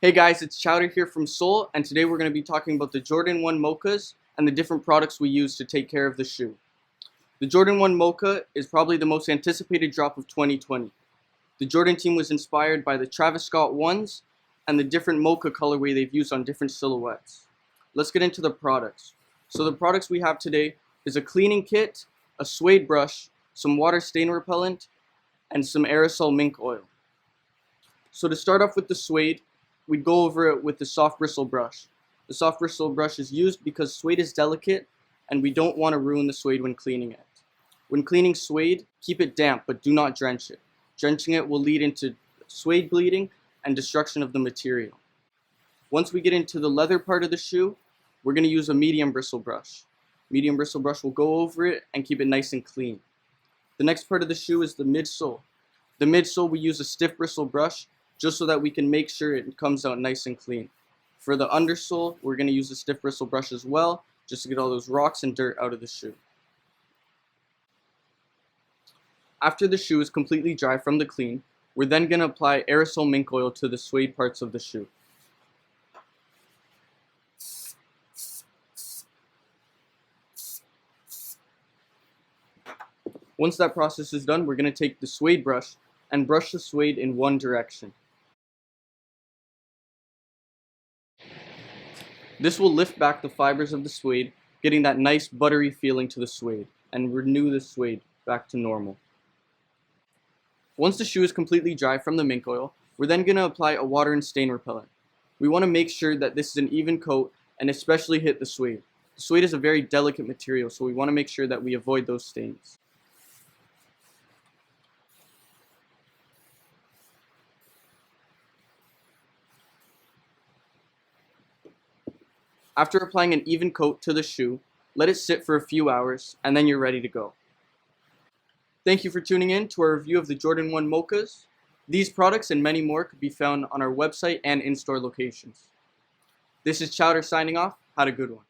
Hey guys, it's Chowder here from Seoul, and today we're going to be talking about the Jordan 1 Mochas and the different products we use to take care of the shoe. The Jordan 1 Mocha is probably the most anticipated drop of 2020. The Jordan team was inspired by the Travis Scott 1s and the different Mocha colorway they've used on different silhouettes. Let's get into the products. So the products we have today is a cleaning kit, a suede brush, some water stain repellent, and some aerosol mink oil. So to start off with the suede, we'd go over it with the soft bristle brush. The soft bristle brush is used because suede is delicate and we don't want to ruin the suede when cleaning it. When cleaning suede, keep it damp but do not drench it. Drenching it will lead into suede bleeding and destruction of the material. Once we get into the leather part of the shoe, we're going to use a medium bristle brush. Medium bristle brush will go over it and keep it nice and clean. The next part of the shoe is the midsole. The midsole we use a stiff bristle brush just so that we can make sure it comes out nice and clean. For the undersole, we're going to use a stiff bristle brush as well, just to get all those rocks and dirt out of the shoe. After the shoe is completely dry from the clean, we're then going to apply aerosol mink oil to the suede parts of the shoe. Once that process is done, we're going to take the suede brush and brush the suede in one direction. This will lift back the fibers of the suede, getting that nice buttery feeling to the suede, and renew the suede back to normal. Once the shoe is completely dry from the mink oil, we're then going to apply a water and stain repellent. We want to make sure that this is an even coat and especially hit the suede. The suede is a very delicate material, so we want to make sure that we avoid those stains. After applying an even coat to the shoe, let it sit for a few hours, and then you're ready to go. Thank you for tuning in to our review of the Jordan 1 Mochas. These products and many more could be found on our website and in-store locations. This is Chowder signing off. Had a good one.